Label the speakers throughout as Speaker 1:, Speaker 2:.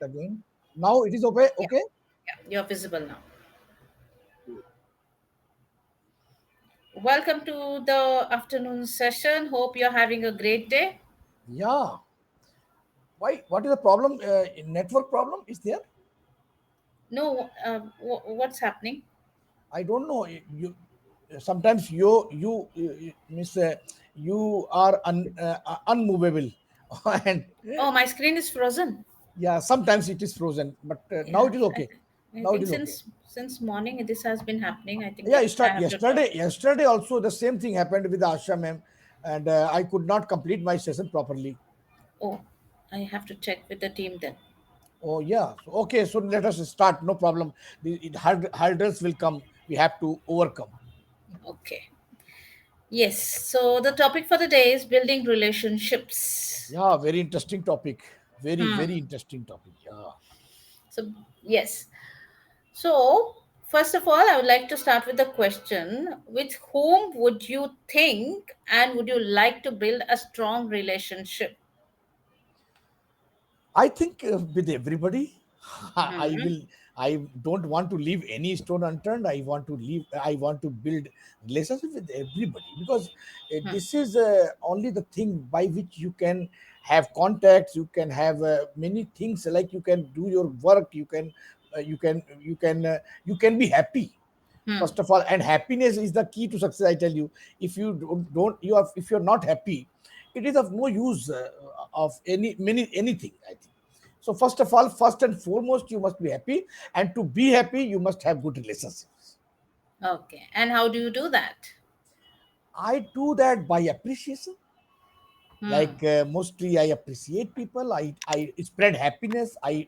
Speaker 1: Again. Now it is okay.
Speaker 2: Yeah,
Speaker 1: Okay.
Speaker 2: yeah, you're visible now. Welcome to the afternoon session. Hope you're having a great day.
Speaker 1: Yeah. Why? What is the problem? Network problem is there?
Speaker 2: No, what's happening?
Speaker 1: I don't know. You sometimes you miss you are unmovable, and
Speaker 2: Oh, my screen is frozen.
Speaker 1: yeah, sometimes it is frozen. But now
Speaker 2: Yeah,
Speaker 1: it is okay.
Speaker 2: I
Speaker 1: Now it
Speaker 2: think
Speaker 1: is okay.
Speaker 2: since morning this has been happening. I think
Speaker 1: Yeah.
Speaker 2: I have to talk.
Speaker 1: Yesterday also the same thing happened with Asha ma'am, and I could not complete my session properly.
Speaker 2: Oh, I have to check with the team then.
Speaker 1: Oh yeah. Okay. So let us start. No problem. Hurdles will come. We have to overcome.
Speaker 2: Okay. Yes. So the topic for the day is building relationships.
Speaker 1: Yeah. Very interesting topic. Very
Speaker 2: Hmm.
Speaker 1: interesting topic. Yeah.
Speaker 2: So yes. So, first of all, I would like to start with the question: with whom would you think and would you like to build a strong relationship?
Speaker 1: I think with everybody, I
Speaker 2: Hmm.
Speaker 1: will. I don't want to leave any stone unturned. I want to leave. I want to build relationship with everybody because
Speaker 2: Hmm.
Speaker 1: this is only the thing by which you can have contacts. You can have many things like you can do your work. You can be happy
Speaker 2: Hmm.
Speaker 1: first of all, and happiness is the key to success. I tell you, if you don't you are if you're not happy, it is of no use of anything, I think. So first of all, first and foremost, you must be happy, and to be happy you must have good relationships.
Speaker 2: Okay. And how do you do that?
Speaker 1: I do that by appreciation.
Speaker 2: Hmm.
Speaker 1: Like mostly I appreciate people. I spread happiness. I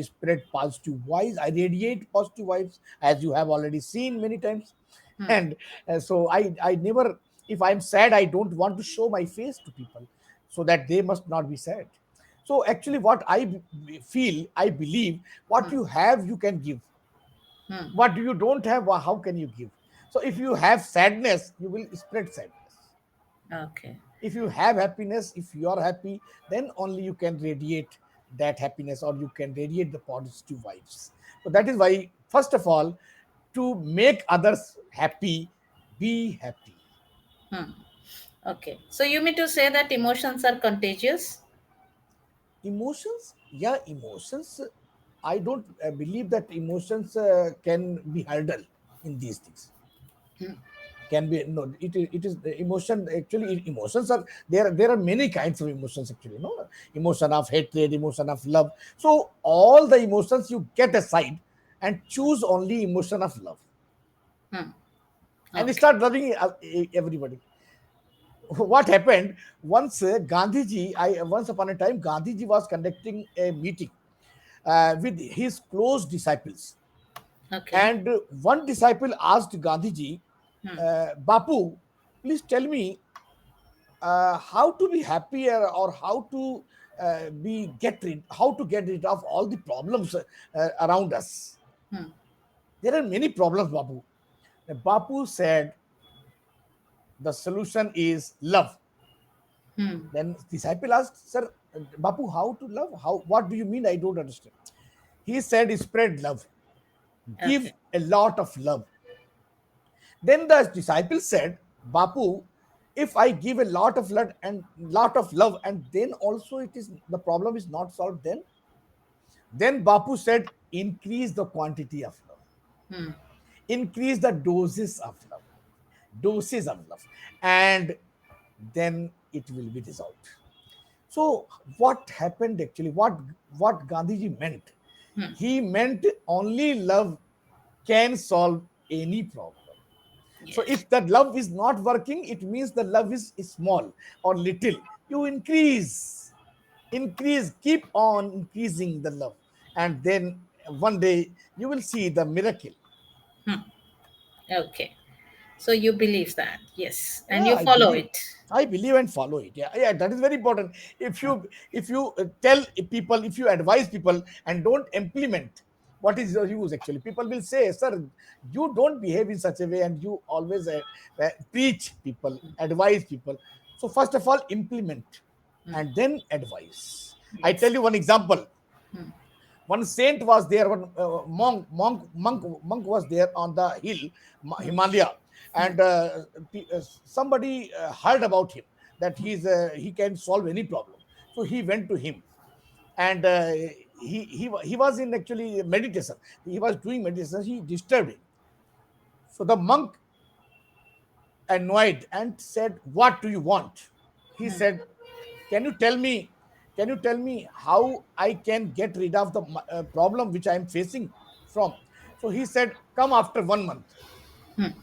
Speaker 1: spread positive vibes. I radiate positive vibes, as you have already seen many times.
Speaker 2: Hmm.
Speaker 1: And so I never, if I'm sad, I don't want to show my face to people so that they must not be sad. So actually what feel, I believe, what
Speaker 2: Hmm.
Speaker 1: you have you can give.
Speaker 2: Hmm.
Speaker 1: What you don't have, how can you give? So if you have sadness, you will spread sadness.
Speaker 2: Okay.
Speaker 1: If you have happiness, if you are happy, then only you can radiate that happiness, or you can radiate the positive vibes. So that is why, first of all, to make others happy, be happy.
Speaker 2: Hmm. Okay. So you mean to say that emotions are contagious?
Speaker 1: Emotions, yeah, emotions, I don't believe that emotions can be hurdle in these things. Can be, no, it is the emotion. Actually emotions are there are many kinds of emotions, actually, no, emotion of hatred, emotion of love. So all the emotions you get aside and choose only emotion of love,
Speaker 2: Hmm.
Speaker 1: and
Speaker 2: Okay.
Speaker 1: start loving everybody. What happened once, Gandhiji, I once upon a time, Gandhiji was conducting a meeting with his close disciples,
Speaker 2: Okay.
Speaker 1: and one disciple asked Gandhiji,
Speaker 2: Hmm.
Speaker 1: Bapu, please tell me how to be happier, or how to how to get rid of all the problems around us.
Speaker 2: Hmm.
Speaker 1: There are many problems, Bapu. Bapu said the solution is love.
Speaker 2: Hmm.
Speaker 1: Then disciple asked, Sir, Bapu, how to love? How, what do you mean? I don't understand. He said, spread love, give
Speaker 2: Okay.
Speaker 1: a lot of love. Then the disciple said, Bapu, if I give a lot of love, and then also it is the problem is not solved, then Bapu said, increase the quantity of love,
Speaker 2: Hmm.
Speaker 1: increase the doses of love, and then it will be resolved. So what happened actually? What Gandhiji meant?
Speaker 2: Hmm.
Speaker 1: He meant only love can solve any problem. So
Speaker 2: Yes.
Speaker 1: if that love is not working, it means the love is small or little. You increase, keep on increasing the love, and then one day you will see the miracle.
Speaker 2: Hmm. Okay. So you believe that, yes, and
Speaker 1: Yeah,
Speaker 2: you follow it.
Speaker 1: I believe and follow it. Yeah, yeah, that is very important. If you tell people, if you advise people and don't implement, what is your use? Actually, people will say, "Sir, you don't behave in such a way, and you always preach people, advise people." So first of all, implement,
Speaker 2: Hmm.
Speaker 1: and then advise. I tell
Speaker 2: Yes.
Speaker 1: you one example. One saint was there, one monk was there on the hill,
Speaker 2: Hmm.
Speaker 1: Himalaya,
Speaker 2: Hmm.
Speaker 1: and somebody heard about him, that he can solve any problem. So he went to him, and he was in actually meditation. He was doing meditation. He disturbed him. So the monk annoyed and said, "What do you want?" He
Speaker 2: Hmm.
Speaker 1: said, "Can you tell me? Can you tell me how I can get rid of the problem which I am facing from?" So he said, "Come after 1 month."
Speaker 2: Hmm.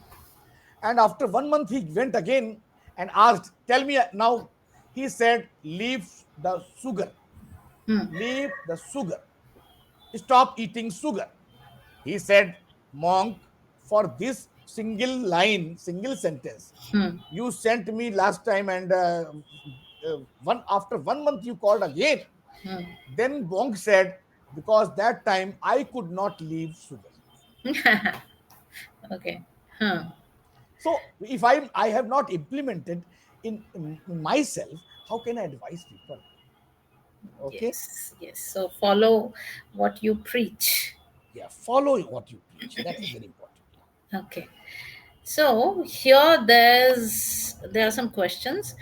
Speaker 1: And after 1 month, he went again and asked, "Tell me now." He said, "Leave the sugar.
Speaker 2: Hmm.
Speaker 1: Leave the sugar. Stop eating sugar." He said, "Monk, for this single line, single sentence,
Speaker 2: Hmm.
Speaker 1: you sent me last time, and one after 1 month you called again."
Speaker 2: Hmm.
Speaker 1: Then monk said, "Because that time I could not leave sugar."
Speaker 2: Okay. Huh.
Speaker 1: So if I have not implemented in myself, how can I advise people? Okay,
Speaker 2: Yes. Yes. So follow what you preach.
Speaker 1: yeah, follow what you preach. That is very important. Yeah.
Speaker 2: Okay. So here there are some questions.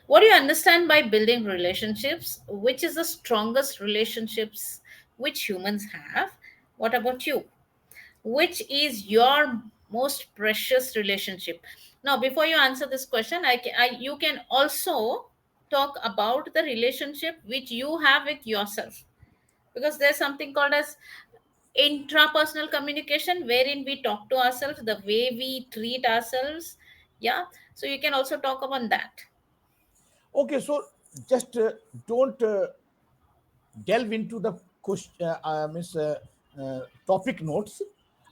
Speaker 2: What do you understand by building relationships? Which is the strongest relationships which humans have? What about you? Which is your most precious relationship? Now, before you answer this question, you can also talk about the relationship which you have with yourself, because there's something called as intrapersonal communication, wherein we talk to ourselves, the way we treat ourselves. Yeah, so you can also talk about that.
Speaker 1: Okay, so just don't delve into the question, topic notes.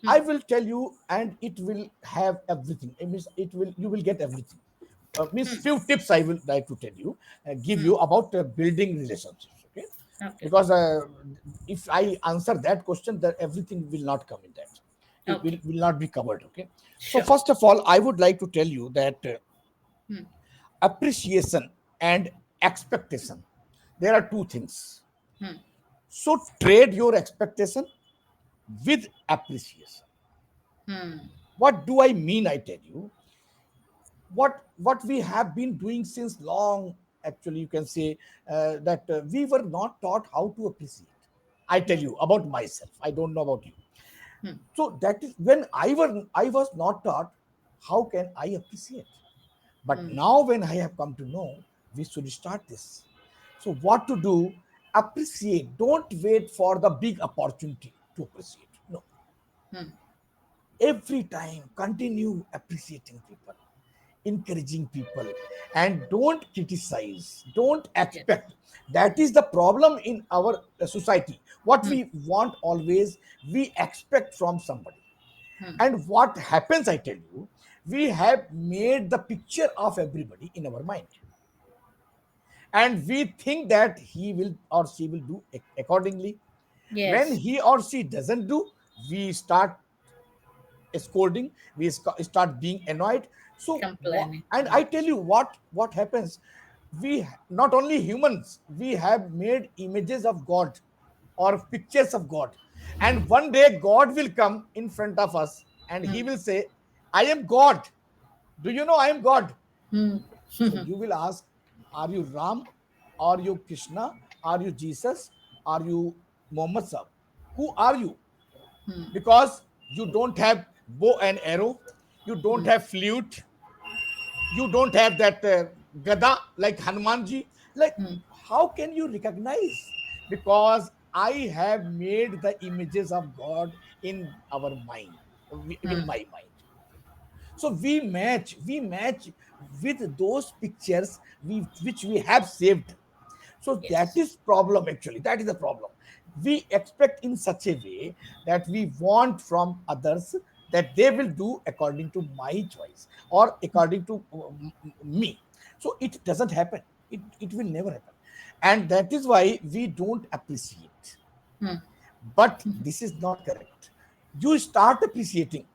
Speaker 1: I
Speaker 2: Hmm.
Speaker 1: will tell you, and it will have everything. It means it will you will get everything. Means
Speaker 2: Hmm.
Speaker 1: few tips I will like to tell you, give
Speaker 2: Hmm.
Speaker 1: you about building relationships. Okay,
Speaker 2: Okay.
Speaker 1: because if I answer that question, that everything will not come in that. It
Speaker 2: Okay.
Speaker 1: will not be covered. Okay, so
Speaker 2: Sure.
Speaker 1: first of all, I would like to tell you that
Speaker 2: Hmm.
Speaker 1: appreciation and expectation. There are two things.
Speaker 2: Hmm.
Speaker 1: So trade your expectation with appreciation.
Speaker 2: Hmm.
Speaker 1: What do I mean? I tell you what we have been doing since long. Actually, you can say that we were not taught how to appreciate. I tell you about myself. I don't know about you.
Speaker 2: Hmm.
Speaker 1: So that is when I was not taught how can I appreciate. But
Speaker 2: Hmm.
Speaker 1: now when I have come to know, we should start this. So what to do? Appreciate. Don't wait for the big opportunity to appreciate. No,
Speaker 2: Hmm.
Speaker 1: every time continue appreciating people, encouraging people, and don't criticize, don't
Speaker 2: Yes.
Speaker 1: expect. That is the problem in our society. What
Speaker 2: Hmm.
Speaker 1: we want always, we expect from somebody.
Speaker 2: Hmm.
Speaker 1: And what happens, I tell you, we have made the picture of everybody in our mind, and we think that he will or she will do accordingly. When
Speaker 2: Yes.
Speaker 1: he or she doesn't do, we start scolding, we start being annoyed. So
Speaker 2: Complaining.
Speaker 1: and
Speaker 2: Hmm.
Speaker 1: I tell you what happens. We not only humans, we have made images of God or pictures of God, and one day God will come in front of us and he
Speaker 2: Hmm.
Speaker 1: will say, "I am God. Do you know I am God?"
Speaker 2: Hmm.
Speaker 1: So you will ask, "Are you Ram? Are you Krishna? Are you Jesus? Are you Muhammad Sahib? Who are you?"
Speaker 2: Hmm.
Speaker 1: Because you don't have bow and arrow, you don't
Speaker 2: Hmm.
Speaker 1: have flute, you don't have that gada like Hanumanji. Like,
Speaker 2: Hmm.
Speaker 1: how can you recognize? Because I have made the images of God in our mind, in
Speaker 2: Hmm.
Speaker 1: my mind. So we match with those pictures which we have saved. So that
Speaker 2: Yes.
Speaker 1: is problem. Actually, that is the problem. We expect in such a way that we want from others that they will do according to my choice or according to me. So it doesn't happen. It will never happen. And that is why we don't appreciate.
Speaker 2: Hmm.
Speaker 1: But this is not correct. You start appreciating,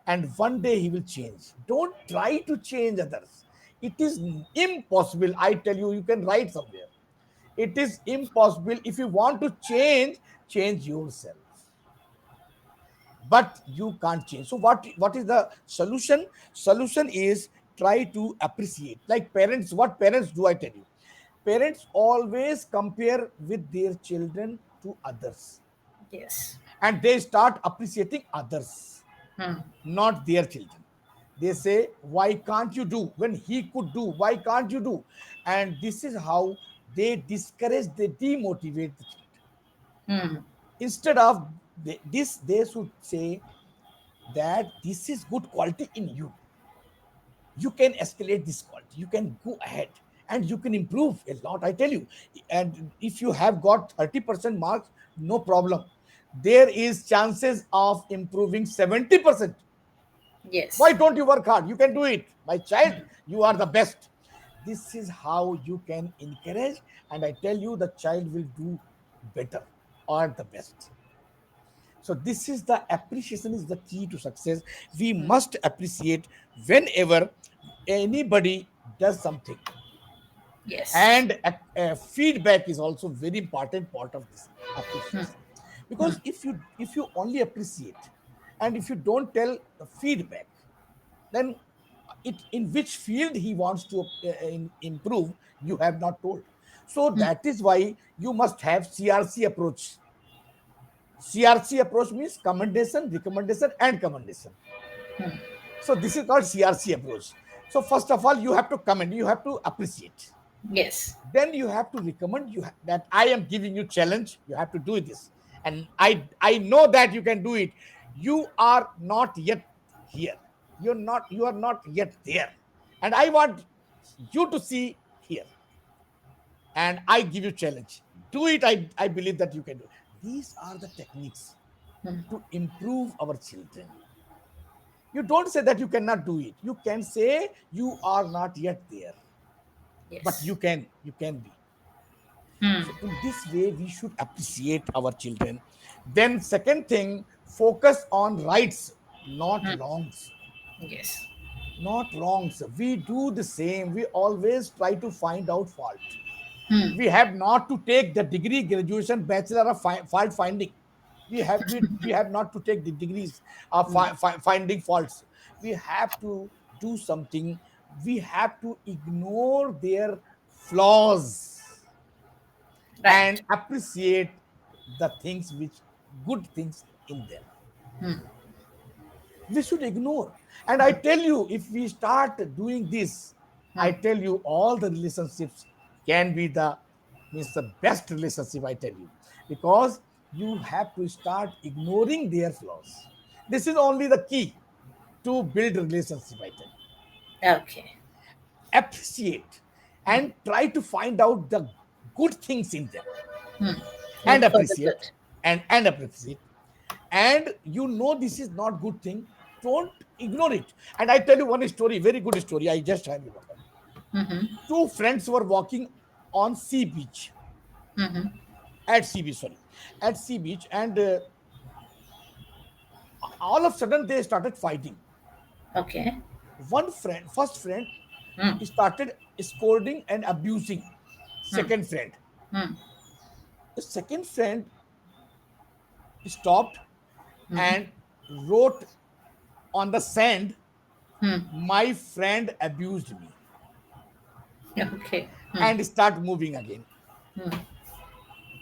Speaker 1: and one day he will change. Don't try to change others. It is impossible. I tell you, you can write somewhere. It is impossible. If you want to change, change yourself, but you can't change. So what is the solution? Solution is try to appreciate. Like parents, what parents do, I tell you, parents always compare with their children to others,
Speaker 2: Yes.
Speaker 1: and they start appreciating others,
Speaker 2: Hmm.
Speaker 1: not their children. They say, why can't you do when he could do? Why can't you do? And this is how they discourage, they demotivate the children.
Speaker 2: Hmm.
Speaker 1: Instead of this, they should say that this is good quality in you. You can escalate this quality. You can go ahead and you can improve a lot, I tell you. And if you have got 30% marks, no problem. There is chances of improving 70%. Why
Speaker 2: Yes.
Speaker 1: don't you work hard? You can do it. My child, you are the best. This is how you can encourage, and I tell you, the child will do better or the best. So this is the appreciation is the key to success. We must appreciate whenever anybody does something.
Speaker 2: Yes.
Speaker 1: And feedback is also very important part of this appreciation, because if you only appreciate and if you don't tell the feedback, then it in which field he wants to improve, you have not told. So that is why you must have CRC approach. CRC approach means commendation, recommendation, and commendation. So this is called CRC approach. So first of all, you have to commend, you have to appreciate.
Speaker 2: Yes.
Speaker 1: Then you have to recommend, that I am giving you challenge. You have to do this, and I know that you can do it. You are not yet here. You are not yet there, and I want you to see here. And I give you challenge. Do it. I believe that you can do it. These are the techniques to improve our children. You don't say that you cannot do it. You can say you are not yet there, but
Speaker 2: Yes.
Speaker 1: you can be.
Speaker 2: Hmm.
Speaker 1: So in this way, we should appreciate our children. Then second thing, focus on rights, not wrongs.
Speaker 2: Yes.
Speaker 1: Not wrongs. We do the same. We always try to find out fault.
Speaker 2: Hmm.
Speaker 1: We have not to take the degree, graduation, bachelor of fault finding. We have not to take the degrees of finding faults. We have to do something. We have to ignore their flaws
Speaker 2: Right.
Speaker 1: and appreciate the things which good things in them. We should ignore. And I tell you, if we start doing this, I tell you, all the relationships can be the means the best relationship, I tell you, because you have to start ignoring their flaws. This is only the key to build relationship, I tell you.
Speaker 2: Okay.
Speaker 1: Appreciate and try to find out the good things in them, and
Speaker 2: Look for the
Speaker 1: appreciate,
Speaker 2: good.
Speaker 1: and appreciate. And you know this is not good thing, don't ignore it. And I tell you one story, very good story, I just have remembered. Two friends were walking on sea beach, at sea beach, sorry, at sea beach, and all of a sudden they started fighting.
Speaker 2: Okay.
Speaker 1: One friend, first friend, started scolding and abusing second friend. The second friend stopped and wrote on the sand, my friend abused me,
Speaker 2: Okay.
Speaker 1: and start moving again.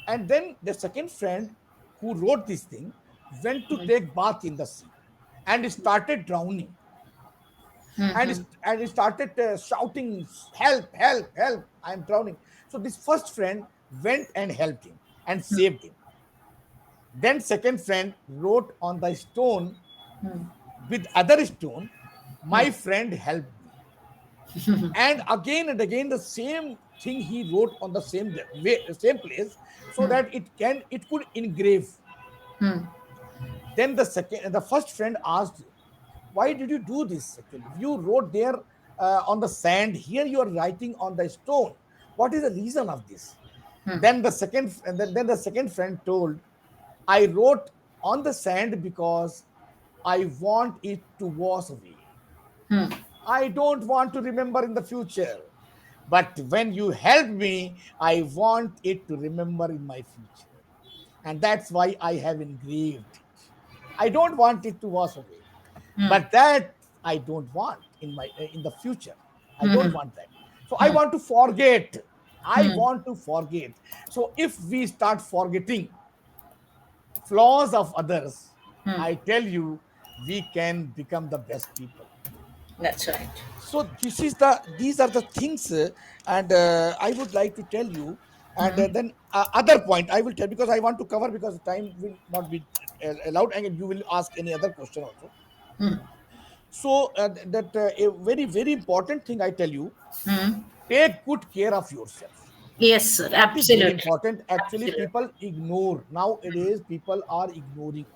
Speaker 1: And then the second friend who wrote this thing went to take bath in the sea and started drowning, and he started shouting, help, help, help, I'm drowning. So this first friend went and helped him and saved him. Then second friend wrote on the stone with other stone, my friend helped me. And again the same thing he wrote on the same place, so that it could engrave. Then the first friend asked, why did you do this? Actually, you wrote there on the sand, here you are writing on the stone. What is the reason of this? Then the second friend told, I wrote on the sand because I want it to wash away. I don't want to remember in the future. But when you help me, I want it to remember in my future. And that's why I have engraved it. I don't want it to wash away.
Speaker 2: Hmm.
Speaker 1: But that I don't want in the future. I don't
Speaker 2: Hmm.
Speaker 1: want that. So I
Speaker 2: Hmm.
Speaker 1: want to forget. I
Speaker 2: Hmm.
Speaker 1: want to forget. So if we start forgetting flaws of others,
Speaker 2: Hmm.
Speaker 1: I tell you, we can become the best people.
Speaker 2: That's right.
Speaker 1: So these are the things, and I would like to tell you. And
Speaker 2: Hmm.
Speaker 1: then other point I will tell, because I want to cover, because time will not be allowed, and you will ask any other question also.
Speaker 2: Hmm.
Speaker 1: So that a very important thing I tell you:
Speaker 2: Hmm.
Speaker 1: take good care of yourself.
Speaker 2: Yes, sir.
Speaker 1: That is very
Speaker 2: Absolutely.
Speaker 1: important. Actually,
Speaker 2: Absolutely.
Speaker 1: people ignore nowadays. People are ignoring.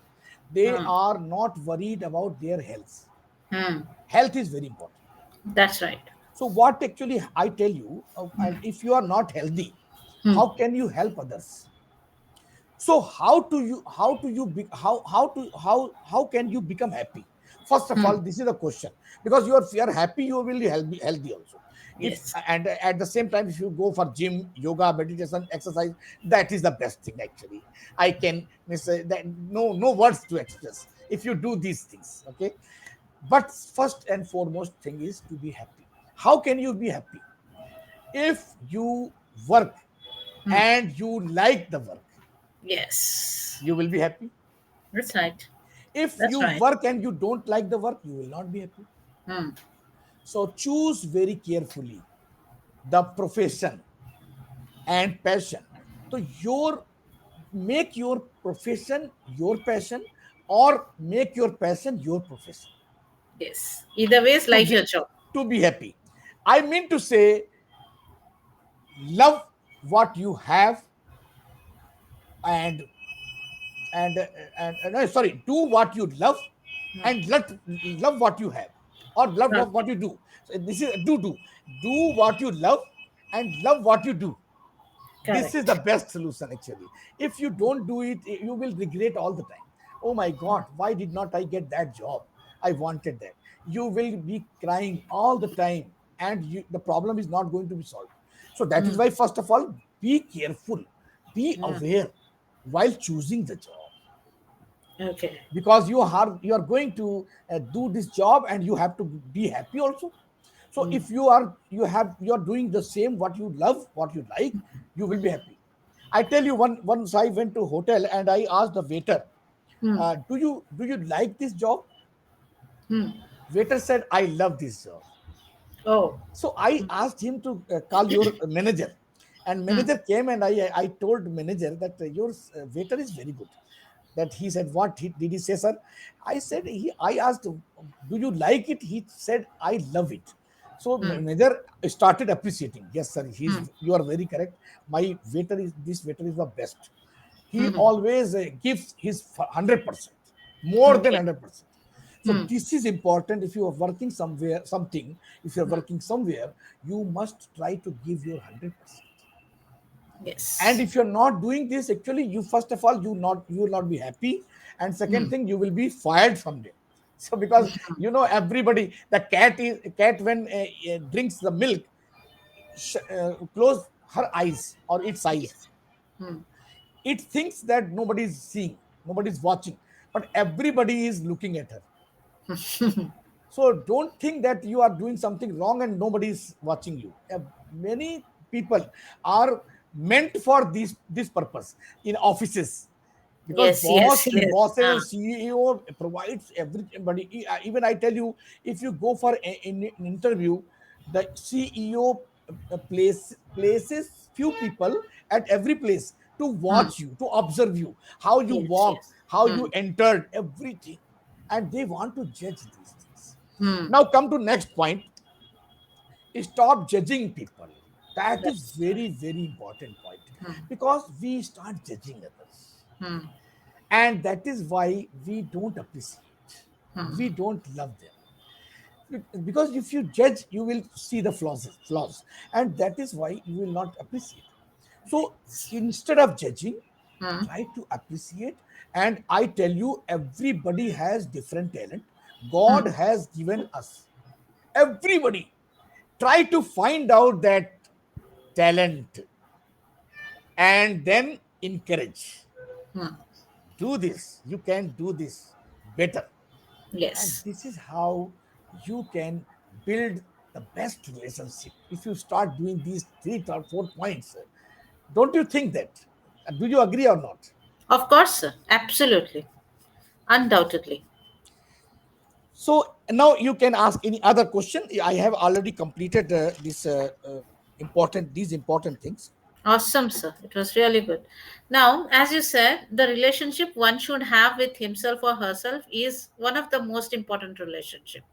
Speaker 1: They
Speaker 2: Hmm.
Speaker 1: are not worried about their health.
Speaker 2: Hmm.
Speaker 1: Health is very important.
Speaker 2: That's right.
Speaker 1: So what actually I tell you, and if you are not healthy,
Speaker 2: Hmm.
Speaker 1: how can you help others? So how can you become happy? First of
Speaker 2: Hmm.
Speaker 1: all, this is a question, because if you are happy, you will be healthy also. If
Speaker 2: Yes.
Speaker 1: and at the same time, if you go for gym, yoga, meditation, exercise, that is the best thing actually. I can say that, no words to express if you do these things. Okay, but first and foremost thing is to be happy. How can you be happy? If you work
Speaker 2: Hmm.
Speaker 1: and you like the work,
Speaker 2: Yes.
Speaker 1: you will be happy.
Speaker 2: That's right.
Speaker 1: If
Speaker 2: That's
Speaker 1: you
Speaker 2: right.
Speaker 1: work and you don't like the work, you will not be happy.
Speaker 2: Hmm.
Speaker 1: So choose very carefully the profession and passion. So make your profession your passion, or make your passion your profession,
Speaker 2: Yes. Either ways,
Speaker 1: to
Speaker 2: like
Speaker 1: be
Speaker 2: your job.
Speaker 1: happy. I mean to say, love what you have, and no, sorry, do what you love, and love what you have, or love what
Speaker 2: Okay.
Speaker 1: you do. So this is do what you love and love what you do. This is the
Speaker 2: Correct.
Speaker 1: best solution actually. If you don't do it, you will regret all the time. Oh my god, why did not I get that job? I wanted that. You will be crying all the time, and the problem is not going to be solved. So that is
Speaker 2: Hmm.
Speaker 1: why, first of all, be careful, be
Speaker 2: Hmm.
Speaker 1: aware while choosing the job,
Speaker 2: Okay.
Speaker 1: because you are going to do this job, and you have to be happy also. So
Speaker 2: Hmm.
Speaker 1: if you are doing the same, what you love, what you like, you will be happy. I tell you, once I went to hotel and I asked the waiter,
Speaker 2: Hmm.
Speaker 1: do you like this job?
Speaker 2: Hmm.
Speaker 1: Waiter said, I love this job.
Speaker 2: Oh.
Speaker 1: So I asked him to call your manager, and
Speaker 2: Hmm.
Speaker 1: manager came, and I told manager that your waiter is very good. That he said, what did he say, sir? I said, I asked, do you like it? He said, I love it. So
Speaker 2: Hmm.
Speaker 1: manager started appreciating. Yes, sir.
Speaker 2: Hmm.
Speaker 1: You are very correct. This waiter is the best. He
Speaker 2: Hmm.
Speaker 1: always gives his 100%, more than
Speaker 2: Okay.
Speaker 1: 100%. So
Speaker 2: Hmm.
Speaker 1: this is important. If you are working somewhere, something, if you are
Speaker 2: Hmm.
Speaker 1: working somewhere, you must try to give your 100%. And
Speaker 2: Yes.
Speaker 1: if you're not doing this, actually, you, first of all, you will not be happy, and second
Speaker 2: Hmm.
Speaker 1: thing, you will be fired from there. So because everybody, the cat when drinks the milk, close her eyes or its eyes.
Speaker 2: Yes. Hmm.
Speaker 1: It thinks that nobody is seeing, nobody is watching, but everybody is looking at her. So don't think that you are doing something wrong and nobody is watching you. Many people are meant for this purpose in offices, because
Speaker 2: Yes. Yes. Yes. Ah.
Speaker 1: bosses, CEO provides everybody. Even I tell you, if you go for an interview, the CEO places few people at every place to
Speaker 2: Hmm.
Speaker 1: watch you, to observe you, how you
Speaker 2: Yes.
Speaker 1: walk,
Speaker 2: Yes.
Speaker 1: how
Speaker 2: Hmm.
Speaker 1: you entered, everything, and they want to judge these things.
Speaker 2: Hmm.
Speaker 1: Now come to next point: stop judging people. That is
Speaker 2: That's right.
Speaker 1: very important point,
Speaker 2: Hmm.
Speaker 1: because we start judging others,
Speaker 2: Hmm.
Speaker 1: and that is why we don't appreciate,
Speaker 2: Hmm.
Speaker 1: we don't love them. Because if you judge, you will see the flaws, and that is why you will not appreciate. So instead of judging,
Speaker 2: Hmm.
Speaker 1: try to appreciate. And I tell you, everybody has different talent God
Speaker 2: Hmm.
Speaker 1: has given us. Everybody, try to find out that talent, and then encourage.
Speaker 2: Hmm.
Speaker 1: Do this. You can do this better. And
Speaker 2: Yes.
Speaker 1: this is how you can build the best relationship. If you start doing these three or four points, don't you think that? Do you agree or not?
Speaker 2: Of course, sir. Absolutely. Undoubtedly.
Speaker 1: So now you can ask any other question. I have already completed this important these important things.
Speaker 2: Awesome, sir. It was really good. Now, as you said, the relationship one should have with himself or herself is one of the most important relationship,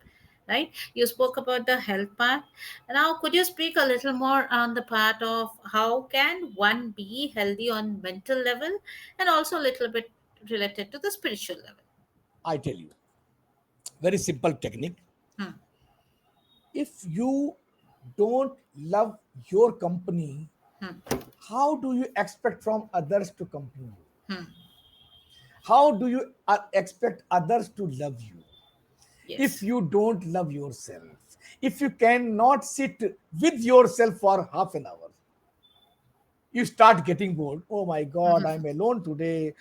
Speaker 2: right? You spoke about the health part. Now, could you speak a little more on the part of how can one be healthy on mental level and also a little bit related to the spiritual level?
Speaker 1: I tell you, very simple technique.
Speaker 2: Hmm,
Speaker 1: If you don't love your company,
Speaker 2: hmm,
Speaker 1: how do you expect from others to company you?
Speaker 2: hmm.
Speaker 1: How do you expect others to love you if
Speaker 2: Yes.
Speaker 1: you don't love yourself? If you cannot sit with yourself for half an hour, you start getting bored. Oh my God, I'm alone today.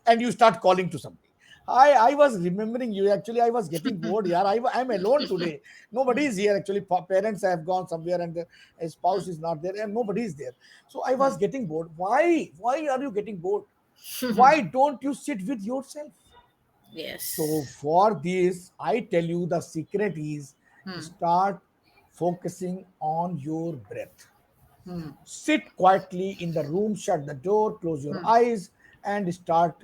Speaker 1: And you start calling to somebody. I was remembering you. Actually, I was getting bored. Yeah, I'm alone today. Nobody is here. Actually, parents have gone somewhere and the spouse is not there and nobody is there. So I was getting bored. Why? Why are you getting bored? Why don't you sit with yourself? So
Speaker 2: Yes.
Speaker 1: for this, I tell you the secret is
Speaker 2: Hmm,
Speaker 1: start focusing on your breath.
Speaker 2: hmm,
Speaker 1: Sit quietly in the room, shut the door, close your
Speaker 2: hmm.
Speaker 1: eyes, and start.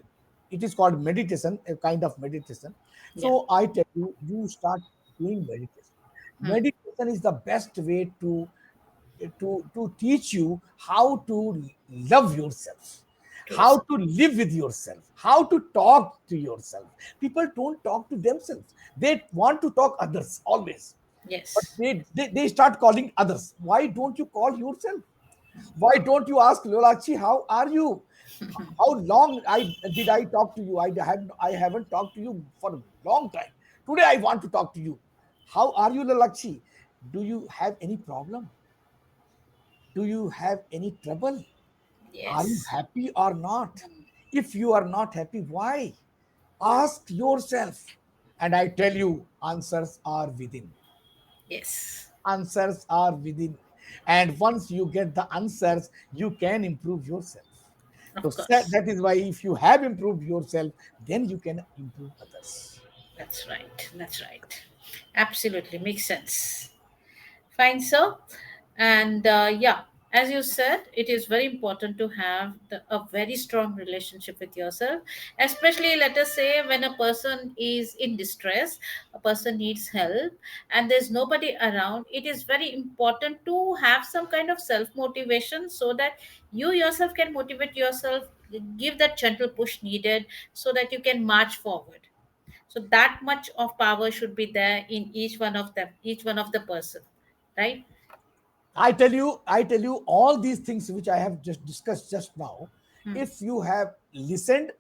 Speaker 1: It is called meditation, a kind of meditation.
Speaker 2: Yeah.
Speaker 1: So I tell you, you start doing meditation.
Speaker 2: Hmm.
Speaker 1: Meditation is the best way to teach you how to love yourself,
Speaker 2: True,
Speaker 1: how
Speaker 2: sir.
Speaker 1: to live with yourself, how to talk to yourself. People don't talk to themselves, they want to talk others always, but
Speaker 2: Yes.
Speaker 1: they start calling others. Why don't you call yourself? Why don't you ask Lolakshi, how are you? How long I did I talk to you? I haven't talked to you for a long time. Today I want to talk to you. How are you, Lolakshi? Do you have any problem? Do you have any trouble? Are you
Speaker 2: Yes.
Speaker 1: happy or not? If you are not happy, why? Ask yourself. And I tell you, answers are within.
Speaker 2: Yes.
Speaker 1: Answers are within. And once you get the answers, you can improve yourself. So
Speaker 2: Of course.
Speaker 1: that is why if you have improved yourself, then you can improve others.
Speaker 2: That's right. That's right. Absolutely makes sense. Fine, sir. And yeah, as you said, it is very important to have a very strong relationship with yourself, especially let us say when a person is in distress, a person needs help, and there's nobody around. It is very important to have some kind of self motivation so that you yourself can motivate yourself, give that gentle push needed so that you can march forward. So that much of power should be there in each one of them, each one of the person, right?
Speaker 1: I tell you all these things which I have just discussed just now.
Speaker 2: Hmm.
Speaker 1: If you have listened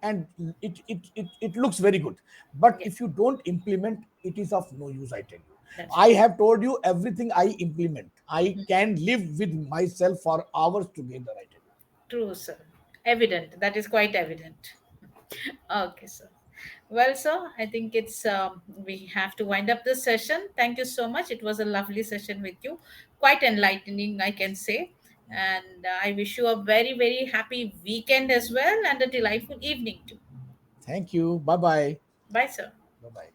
Speaker 1: and it looks very good, but
Speaker 2: Yeah,
Speaker 1: if you don't implement, it is of no use. I tell you,
Speaker 2: that's
Speaker 1: I
Speaker 2: right.
Speaker 1: have told you everything I implement. I can live with myself for hours together. I tell you.
Speaker 2: True, sir. Evident. That is quite evident. Okay, sir. Well, sir, I think it's we have to wind up this session. Thank you so much. It was a lovely session with you, quite enlightening, I can say. And I wish you a very, very happy weekend as well and a delightful evening too.
Speaker 1: Thank you. Bye bye.
Speaker 2: Bye, sir.
Speaker 1: Bye bye.